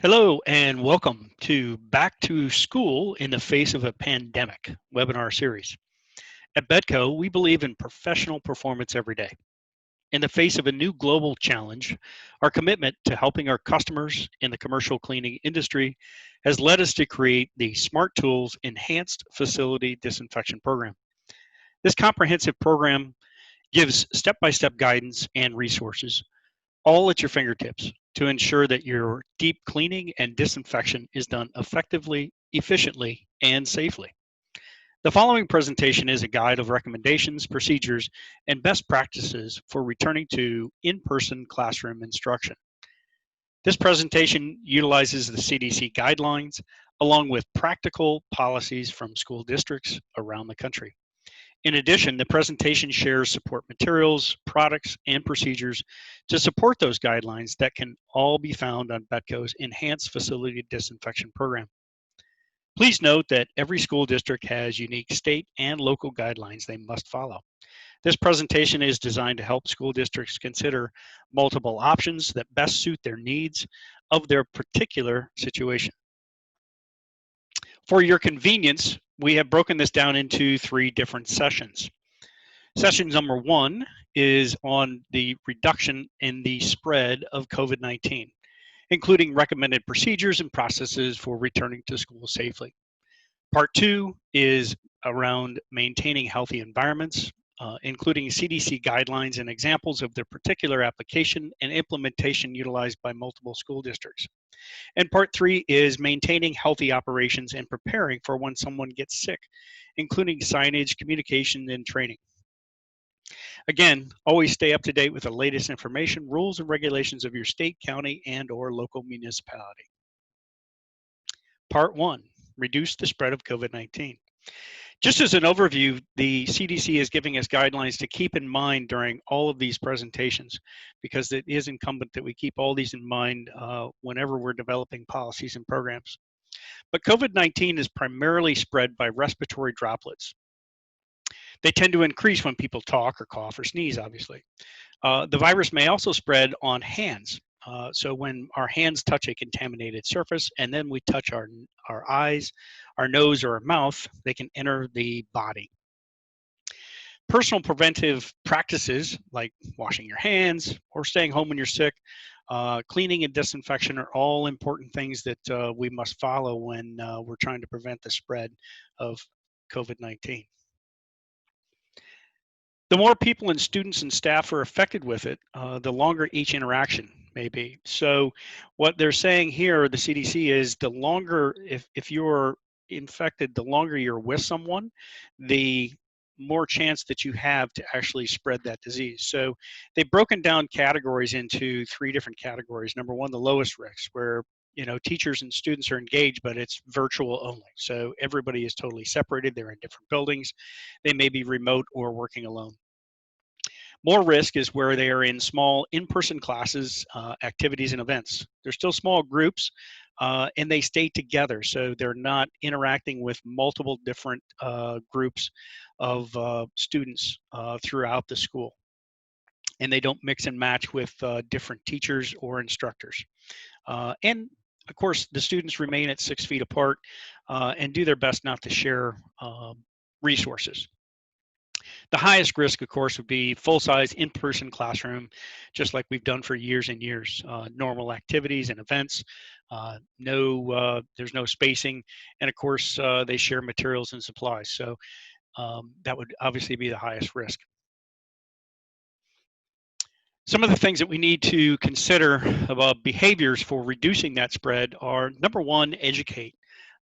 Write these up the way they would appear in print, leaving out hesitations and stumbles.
Hello and welcome to Back to School in the Face of a Pandemic webinar series. At Bedco, we believe in professional performance every day. In the face of a new global challenge, our commitment to helping our customers in the commercial cleaning industry has led us to create the Smart Tools Enhanced Facility Disinfection Program. This comprehensive program gives step-by-step guidance and resources all at your fingertips to ensure that your deep cleaning and disinfection is done effectively, efficiently, and safely. The following presentation is a guide of recommendations, procedures, and best practices for returning to in-person classroom instruction. This presentation utilizes the CDC Guidelines along with practical policies from school districts around the country. In addition, the presentation shares support materials, products, and procedures to support those guidelines that can all be found on Bedco's Enhanced Facility Disinfection Program. Please note that every school district has unique state and local guidelines they must follow. This presentation is designed to help school districts consider multiple options that best suit their needs of their particular situation. For your convenience, we have broken this down into 3 different sessions. Session number 1 is on the reduction in the spread of COVID-19, including recommended procedures and processes for returning to school safely. Part 2 is around maintaining healthy environments, including CDC guidelines and examples of their particular application and implementation utilized by multiple school districts. And part 3 is maintaining healthy operations and preparing for when someone gets sick, including signage, communication, and training. Again, always stay up to date with the latest information, rules, and regulations of your state, county, and/or local municipality. Part 1, reduce the spread of COVID-19. Just as an overview, the CDC is giving us guidelines to keep in mind during all of these presentations, because it is incumbent that we keep all these in mind whenever we're developing policies and programs. But COVID-19 is primarily spread by respiratory droplets. They tend to increase when people talk or cough or sneeze, obviously. The virus may also spread on hands. So when our hands touch a contaminated surface and then we touch our eyes, our nose, or our mouth, they can enter the body. Personal preventive practices like washing your hands or staying home when you're sick, cleaning and disinfection are all important things that we must follow when we're trying to prevent the spread of COVID-19. The more people and students and staff are affected with it, the longer each interaction may be. So what they're saying here, the CDC, is the longer, if you're infected, the longer you're with someone, the more chance that you have to actually spread that disease. So they've broken down categories into 3 different categories. Number 1, the lowest risk, where teachers and students are engaged, but it's virtual only. So everybody is totally separated. They're in different buildings. They may be remote or working alone. More risk is where they are in small in-person classes, activities, and events. They're still small groups, and they stay together, so they're not interacting with multiple different groups of students throughout the school. And they don't mix and match with different teachers or instructors. And of course, the students remain at 6 feet apart and do their best not to share resources. The highest risk, of course, would be full-size in-person classroom, just like we've done for years and years. Normal activities and events, there's no spacing, and of course, they share materials and supplies. So that would obviously be the highest risk. Some of the things that we need to consider about behaviors for reducing that spread are, number 1, educate.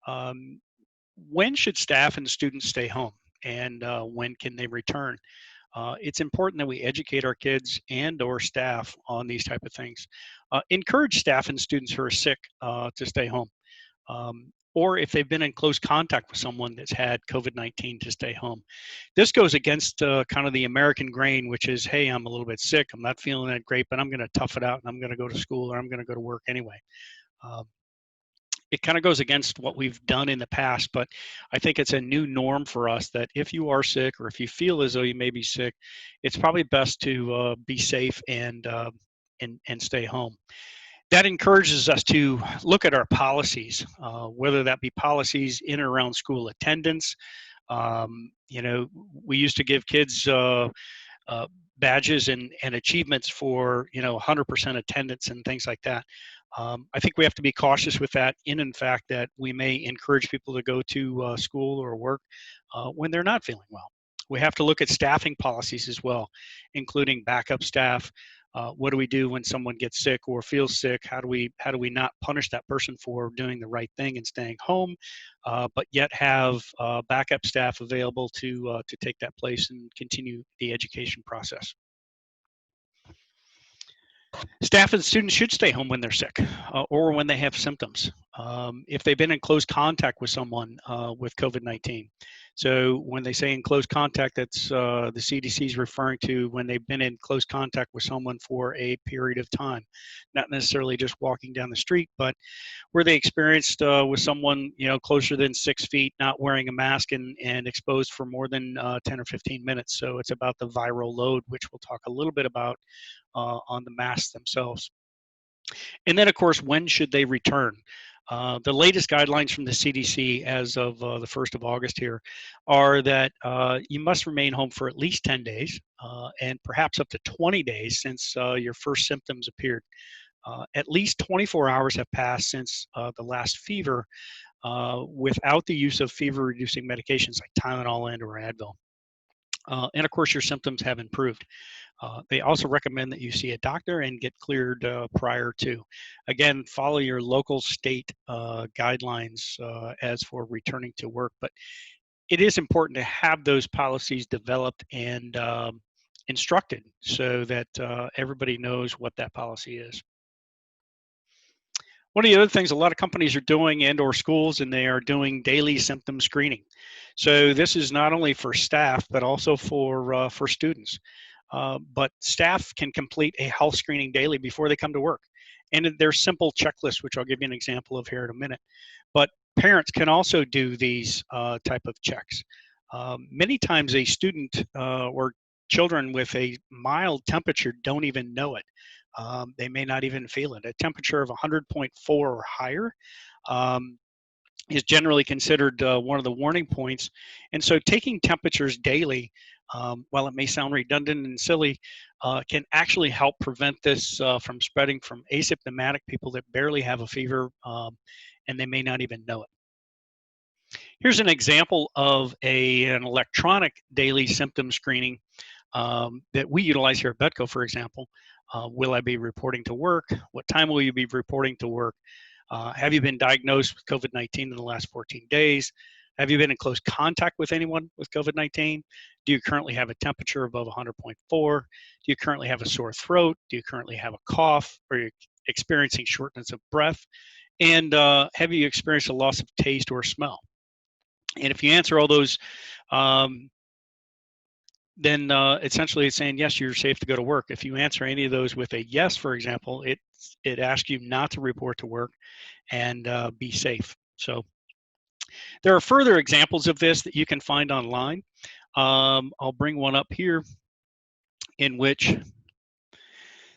When should staff and students stay home? And when can they return? It's important that we educate our kids and or staff on these type of things. Encourage staff and students who are sick to stay home. Or if they've been in close contact with someone that's had COVID-19, to stay home. This goes against kind of the American grain, which is, hey, I'm a little bit sick, I'm not feeling that great, but I'm going to tough it out and I'm going to go to school or I'm going to go to work anyway. It kind of goes against what we've done in the past, but I think it's a new norm for us that if you are sick or if you feel as though you may be sick, it's probably best to be safe and stay home. That encourages us to look at our policies, whether that be policies in or around school attendance. You know, we used to give kids uh, badges and achievements for 100% attendance and things like that. I think we have to be cautious with that. In fact, that we may encourage people to go to school or work when they're not feeling well. We have to look at staffing policies as well, including backup staff. What do we do when someone gets sick or feels sick? How do we not punish that person for doing the right thing and staying home, but yet have backup staff available to take that place and continue the education process? Staff and students should stay home when they're sick or when they have symptoms. If they've been in close contact with someone with COVID-19. So when they say in close contact, that's the CDC is referring to when they've been in close contact with someone for a period of time, not necessarily just walking down the street, but where they experienced with someone closer than 6 feet, not wearing a mask and exposed for more than 10 or 15 minutes. So it's about the viral load, which we'll talk a little bit about on the masks themselves. And then, of course, when should they return? The latest guidelines from the CDC as of the 1st of August here are that you must remain home for at least 10 days and perhaps up to 20 days since your first symptoms appeared. At least 24 hours have passed since the last fever without the use of fever-reducing medications like Tylenol and or Advil. And of course, your symptoms have improved. They also recommend that you see a doctor and get cleared prior to. Again, follow your local state guidelines as for returning to work. But it is important to have those policies developed and instructed so that everybody knows what that policy is. One of the other things a lot of companies are doing and or schools, and they are doing daily symptom screening. So this is not only for staff, but also for students. But staff can complete a health screening daily before they come to work. And there's simple checklists, which I'll give you an example of here in a minute. But parents can also do these type of checks. Many times a student or children with a mild temperature don't even know it. They may not even feel it. A temperature of 100.4 or higher is generally considered one of the warning points. And so taking temperatures daily, while it may sound redundant and silly, can actually help prevent this from spreading from asymptomatic people that barely have a fever and they may not even know it. Here's an example of an electronic daily symptom screening that we utilize here at Betco, for example. Will I be reporting to work? What time will you be reporting to work? Have you been diagnosed with COVID-19 in the last 14 days? Have you been in close contact with anyone with COVID-19? Do you currently have a temperature above 100.4? Do you currently have a sore throat? Do you currently have a cough? Are you experiencing shortness of breath? And have you experienced a loss of taste or smell? And if you answer all those, then essentially it's saying, yes, you're safe to go to work. If you answer any of those with a yes, for example, it asks you not to report to work and be safe. So there are further examples of this that you can find online. I'll bring one up here in which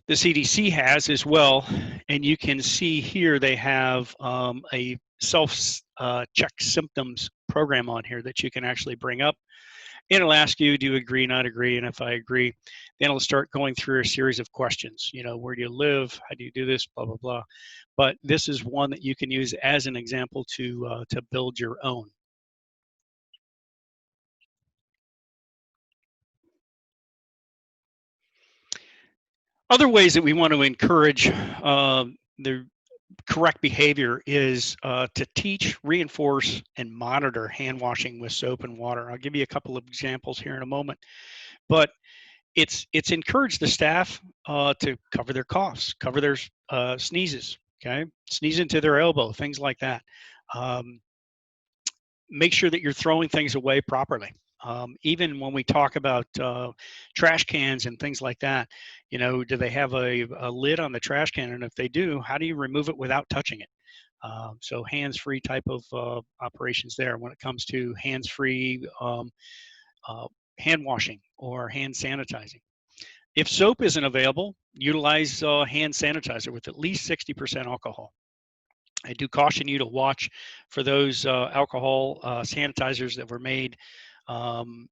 the CDC has as well. And you can see here they have a self-check symptoms program on here that you can actually bring up. And it'll ask you, do you agree, not agree? And if I agree, then it'll start going through a series of questions. Where do you live? How do you do this? Blah, blah, blah. But this is one that you can use as an example to build your own. Other ways that we want to encourage the correct behavior is to teach, reinforce, and monitor hand washing with soap and water. I'll give you a couple of examples here in a moment. But it's encouraged the staff to cover their coughs, cover their sneezes, okay? Sneeze into their elbow, things like that. Make sure that you're throwing things away properly. Even when we talk about trash cans and things like that, do they have a lid on the trash can? And if they do, how do you remove it without touching it? So hands-free type of operations there when it comes to hands-free hand washing or hand sanitizing. If soap isn't available, utilize hand sanitizer with at least 60% alcohol. I do caution you to watch for those alcohol sanitizers that were made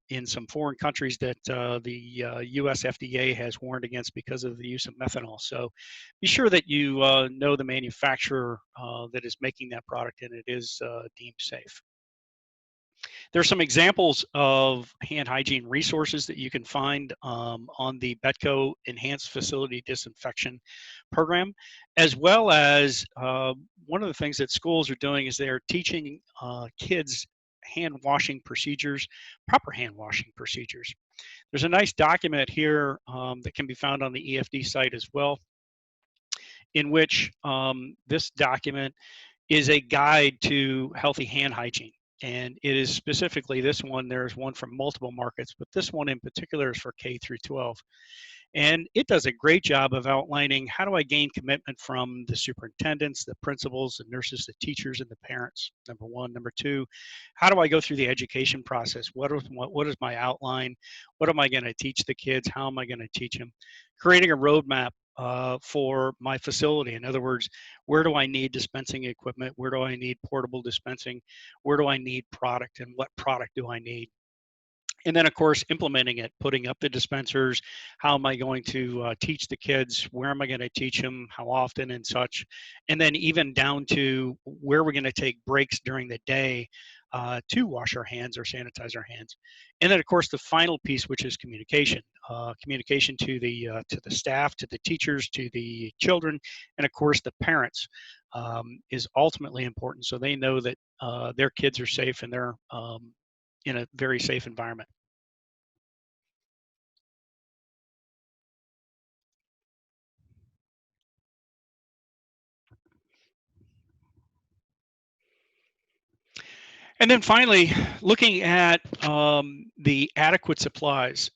in some foreign countries that the US FDA has warned against because of the use of methanol. So be sure that you know the manufacturer that is making that product and it is deemed safe. There's some examples of hand hygiene resources that you can find on the Betco Enhanced Facility Disinfection Program, as well as one of the things that schools are doing is they're teaching kids hand washing procedures, proper hand washing procedures. There's a nice document here that can be found on the EFD site as well, in which this document is a guide to healthy hand hygiene. And it is specifically this one, there's one from multiple markets, but this one in particular is for K through 12. And it does a great job of outlining how do I gain commitment from the superintendents, the principals, the nurses, the teachers, and the parents, number one. Number two, how do I go through the education process? What is my outline? What am I going to teach the kids? How am I going to teach them? Creating a roadmap for my facility. In other words, where do I need dispensing equipment? Where do I need portable dispensing? Where do I need product and what product do I need? And then, of course, implementing it, putting up the dispensers. How am I going to teach the kids? Where am I going to teach them? How often and such? And then even down to where we're going to take breaks during the day to wash our hands or sanitize our hands. And then, of course, the final piece, which is communication. Communication to the staff, to the teachers, to the children, and of course, the parents is ultimately important so they know that their kids are safe and they're in a very safe environment. And then finally, looking at the adequate supplies.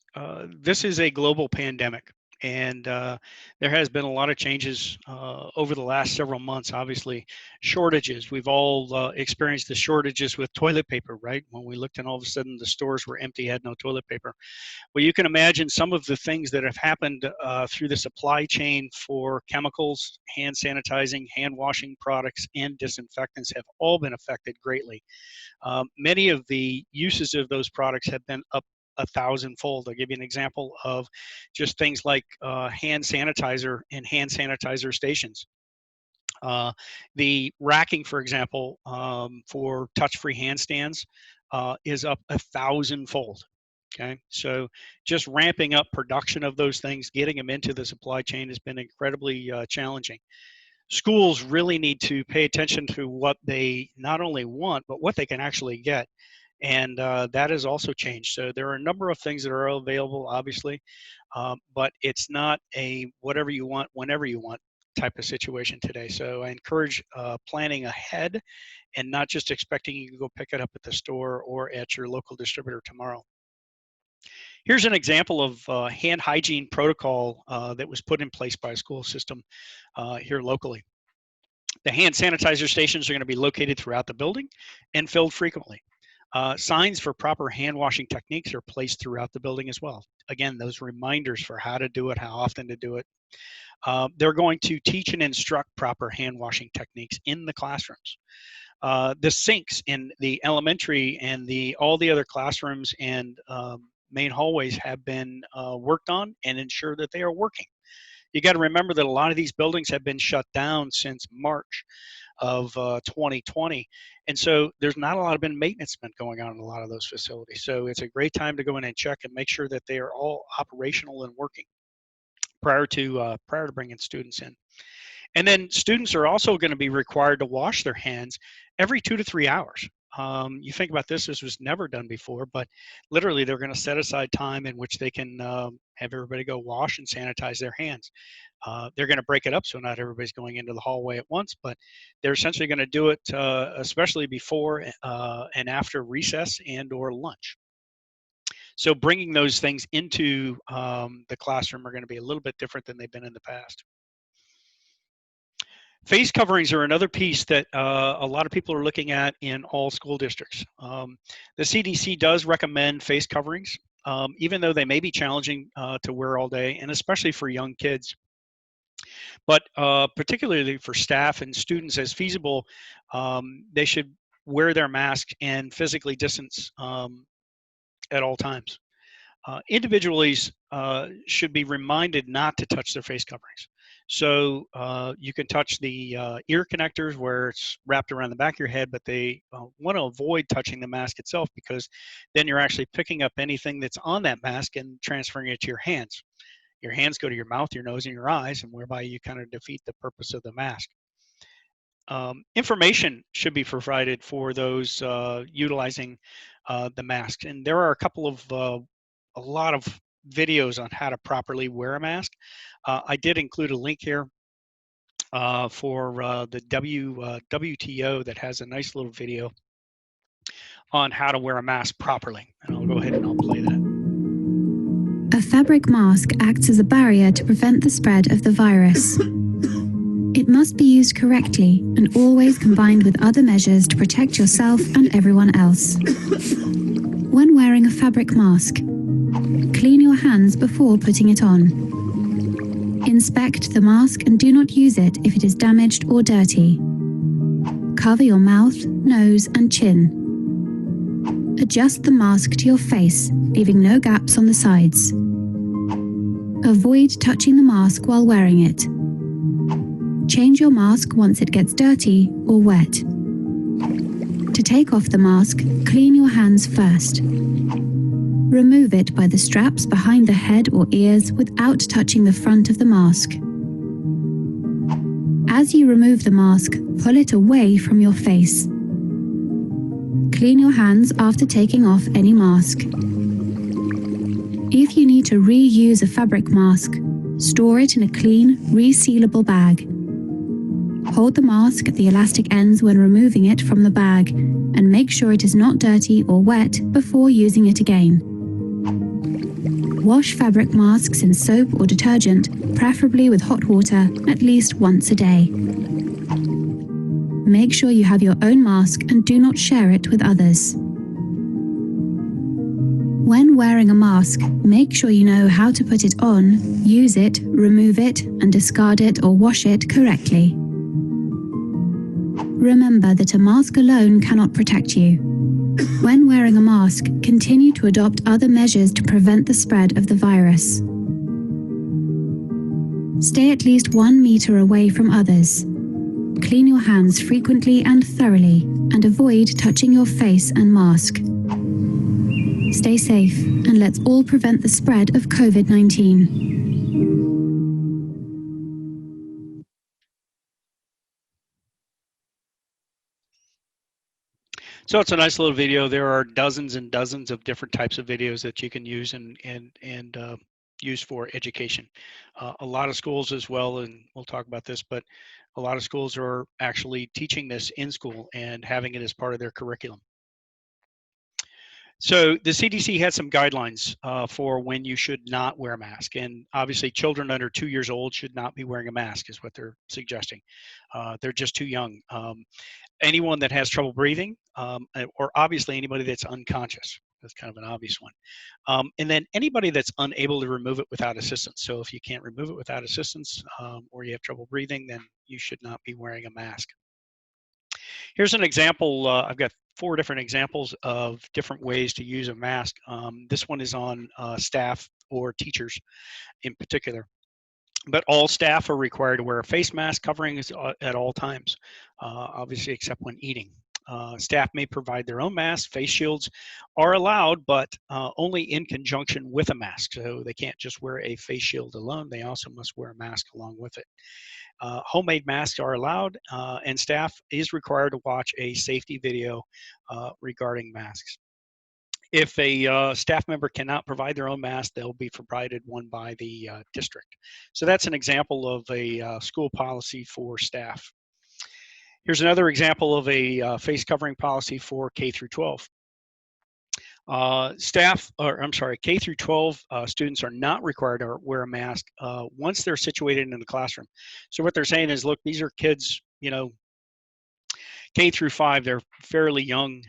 This is a global pandemic, and there has been a lot of changes over the last several months. Obviously, shortages. We've all experienced the shortages with toilet paper, right? When we looked and all of a sudden the stores were empty, had no toilet paper. Well, you can imagine some of the things that have happened through the supply chain for chemicals, hand sanitizing, hand washing products, and disinfectants have all been affected greatly. Many of the uses of those products have been up 1,000-fold. I'll give you an example of just things like hand sanitizer and hand sanitizer stations. The racking, for example, for touch-free handstands is up 1,000-fold. Okay, so just ramping up production of those things, getting them into the supply chain has been incredibly challenging. Schools really need to pay attention to what they not only want, but what they can actually get. And that has also changed. So there are a number of things that are available, obviously, but it's not a whatever you want, whenever you want type of situation today. So I encourage planning ahead and not just expecting you to go pick it up at the store or at your local distributor tomorrow. Here's an example of hand hygiene protocol that was put in place by a school system here locally. The hand sanitizer stations are going to be located throughout the building and filled frequently. Signs for proper hand washing techniques are placed throughout the building as well. Again, those reminders for how to do it, how often to do it. They're going to teach and instruct proper hand washing techniques in the classrooms. The sinks in the elementary and all the other classrooms and main hallways have been worked on and ensure that they are working. You got to remember that a lot of these buildings have been shut down since March of 2020. And so there's not a lot of maintenance been going on in a lot of those facilities. So it's a great time to go in and check and make sure that they are all operational and working prior to bringing students in. And then students are also going to be required to wash their hands every 2 to 3 hours. You think about this was never done before, but literally they're going to set aside time in which they can have everybody go wash and sanitize their hands. They're going to break it up so not everybody's going into the hallway at once, but they're essentially going to do it especially before and after recess and or lunch. So bringing those things into the classroom are going to be a little bit different than they've been in the past. Face coverings are another piece that a lot of people are looking at in all school districts. The CDC does recommend face coverings. even though they may be challenging to wear all day, and especially for young kids. But particularly for staff and students, as feasible, they should wear their mask and physically distance at all times. Individuals should be reminded not to touch their face coverings. So you can touch the ear connectors where it's wrapped around the back of your head, but they want to avoid touching the mask itself, because then you're actually picking up anything that's on that mask and transferring it to your hands. Your hands go to your mouth, your nose, and your eyes, and whereby you kind of defeat the purpose of the mask. Information should be provided for those utilizing the mask, and there are a lot of videos on how to properly wear a mask. I did include a link here for the WTO that has a nice little video on how to wear a mask properly, and I'll go ahead and I'll play that. A fabric mask acts as a barrier to prevent the spread of the virus. It must be used correctly and always combined with other measures to protect yourself and everyone else. When wearing a fabric mask, clean your hands before putting it on. Inspect the mask and do not use it if it is damaged or dirty. Cover your mouth, nose, and chin. Adjust the mask to your face, leaving no gaps on the sides. Avoid touching the mask while wearing it. Change your mask once it gets dirty or wet. To take off the mask, clean your hands first. Remove it by the straps behind the head or ears without touching the front of the mask. As you remove the mask, pull it away from your face. Clean your hands after taking off any mask. If you need to reuse a fabric mask, store it in a clean, resealable bag. Hold the mask at the elastic ends when removing it from the bag, and make sure it is not dirty or wet before using it again. Wash fabric masks in soap or detergent, preferably with hot water, at least once a day. Make sure you have your own mask and do not share it with others. When wearing a mask, make sure you know how to put it on, use it, remove it, and discard it or wash it correctly. Remember that a mask alone cannot protect you. When wearing a mask, continue to adopt other measures to prevent the spread of the virus. Stay at least 1 meter away from others. Clean your hands frequently and thoroughly, and avoid touching your face and mask. Stay safe, and let's all prevent the spread of COVID-19. So it's a nice little video. There are dozens and dozens of different types of videos that you can use and use for education. A lot of schools as well, and we'll talk about this, but a lot of schools are actually teaching this in school and having it as part of their curriculum. So the CDC has some guidelines for when you should not wear a mask, and obviously children under 2 years old should not be wearing a mask is what they're suggesting. They're just too young. Anyone that has trouble breathing, or obviously anybody that's unconscious. That's kind of an obvious one. And then anybody that's unable to remove it without assistance. So if you can't remove it without assistance, or you have trouble breathing, then you should not be wearing a mask. Here's an example. I've got 4 different examples of different ways to use a mask. This one is on staff or teachers in particular. But all staff are required to wear a face mask covering at all times, obviously except when eating. Staff may provide their own masks. Face shields are allowed, but only in conjunction with a mask. So they can't just wear a face shield alone. They also must wear a mask along with it. Homemade masks are allowed, and staff is required to watch a safety video regarding masks. If a staff member cannot provide their own mask, they'll be provided one by the district. So that's an example of a school policy for staff. Here's another example of a face covering policy for K through 12. K through 12 students are not required to wear a mask once they're situated in the classroom. So what they're saying is, look, these are kids, you know, K through 5, they're fairly young,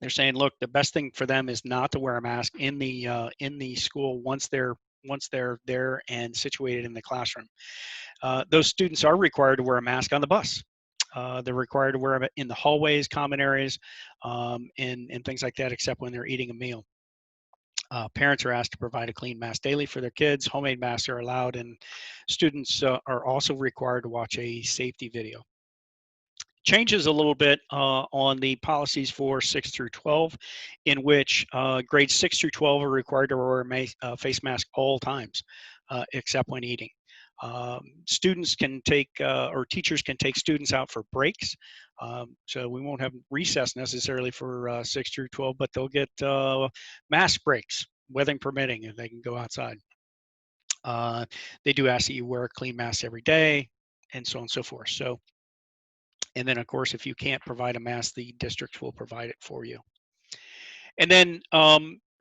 They're saying, look, the best thing for them is not to wear a mask in the school once they're there and situated in the classroom. Those students are required to wear a mask on the bus. They're required to wear them in the hallways, common areas, and things like that, except when they're eating a meal. Parents are asked to provide a clean mask daily for their kids. Homemade masks are allowed, and students are also required to watch a safety video. Changes a little bit on the policies for 6 through 12, in which grades 6 through 12 are required to wear a face mask all times, except when eating. Students can take, or teachers can take students out for breaks. So we won't have recess necessarily for 6 through 12, but they'll get mask breaks, weather permitting, and they can go outside. They do ask that you wear a clean mask every day, and so on and so forth. So, and then, of course, if you can't provide a mask, the district will provide it for you. And then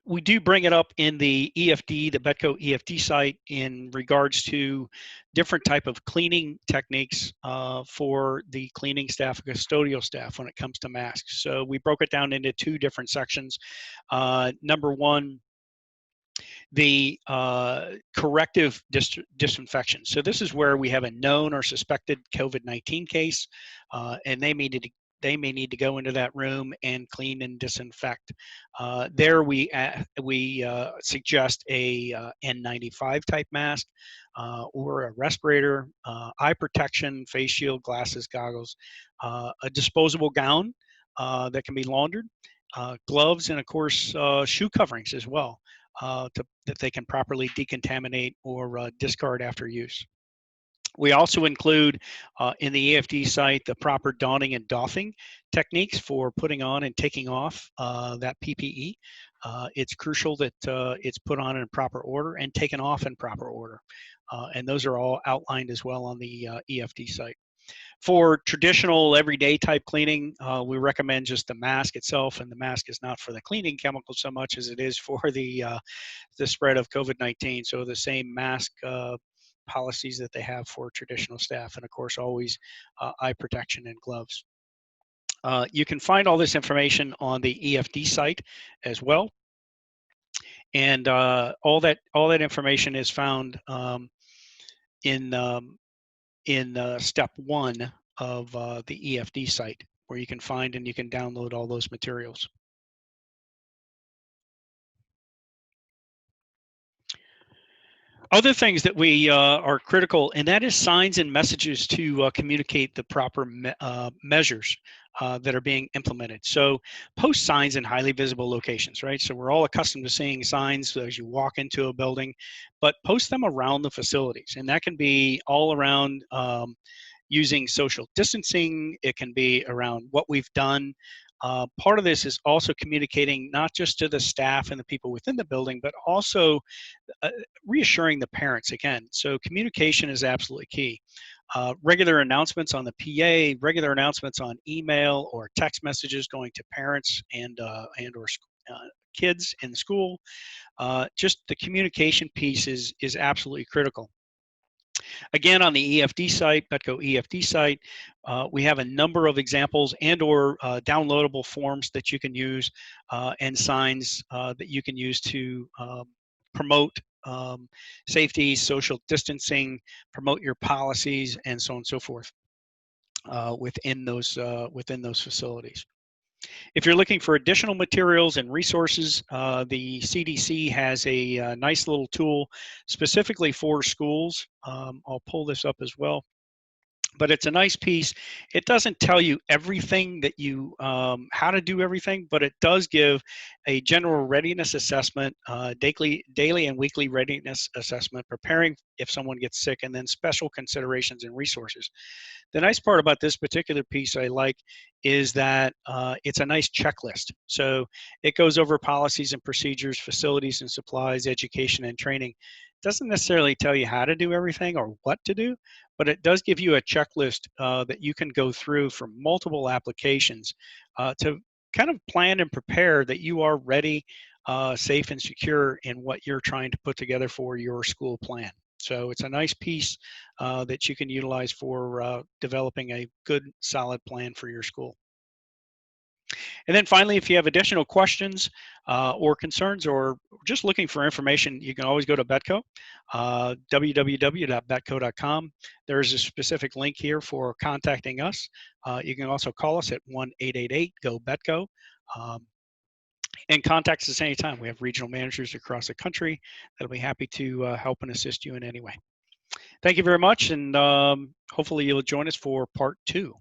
we do bring it up in the EFD, the Betco EFD site, in regards to different type of cleaning techniques for the cleaning staff, custodial staff, when it comes to masks. So we broke it down into two different sections. Number one, the corrective disinfection. So this is where we have a known or suspected COVID-19 case, and they may need to go into that room and clean and disinfect. There we suggest a N95 type mask or a respirator, eye protection, face shield, glasses, goggles, a disposable gown that can be laundered, gloves, and of course shoe coverings as well. That they can properly decontaminate or discard after use. We also include in the EFD site the proper donning and doffing techniques for putting on and taking off that PPE. It's crucial that it's put on in proper order and taken off in proper order. And those are all outlined as well on the EFD site. For traditional everyday type cleaning, we recommend just the mask itself, and the mask is not for the cleaning chemicals so much as it is for the spread of COVID-19. So the same mask policies that they have for traditional staff, and of course always eye protection and gloves. You can find all this information on the EFD site as well, and all that information is found in step 1 of the EFD site, where you can find and you can download all those materials. Other things that we are critical, and that is signs and messages to communicate the proper measures that are being implemented. So post signs in highly visible locations, right? So we're all accustomed to seeing signs as you walk into a building, but post them around the facilities. And that can be all around using social distancing. It can be around what we've done. Part of this is also communicating not just to the staff and the people within the building, but also reassuring the parents again. So communication is absolutely key. Regular announcements on the PA, regular announcements on email or text messages going to parents and or kids in the school. Just the communication piece is absolutely critical. Again, on the EFD site, Betco EFD site, we have a number of examples and or downloadable forms that you can use and signs that you can use to promote safety, social distancing, promote your policies, and so on and so forth within those facilities. If you're looking for additional materials and resources, the CDC has a nice little tool specifically for schools. I'll pull this up as well. But it's a nice piece. It doesn't tell you everything that you, how to do everything, but it does give a general readiness assessment, daily and weekly readiness assessment, preparing if someone gets sick, and then special considerations and resources. The nice part about this particular piece I like is that it's a nice checklist. So it goes over policies and procedures, facilities and supplies, education and training. It doesn't necessarily tell you how to do everything or what to do, but it does give you a checklist that you can go through for multiple applications to kind of plan and prepare that you are ready, safe and secure in what you're trying to put together for your school plan. So it's a nice piece that you can utilize for developing a good, solid plan for your school. And then finally, if you have additional questions or concerns or just looking for information, you can always go to Betco, www.betco.com. There's a specific link here for contacting us. You can also call us at 1-888-GO-BETCO. And contact us anytime. We have regional managers across the country that'll be happy to help and assist you in any way. Thank you very much, and hopefully you'll join us for part 2.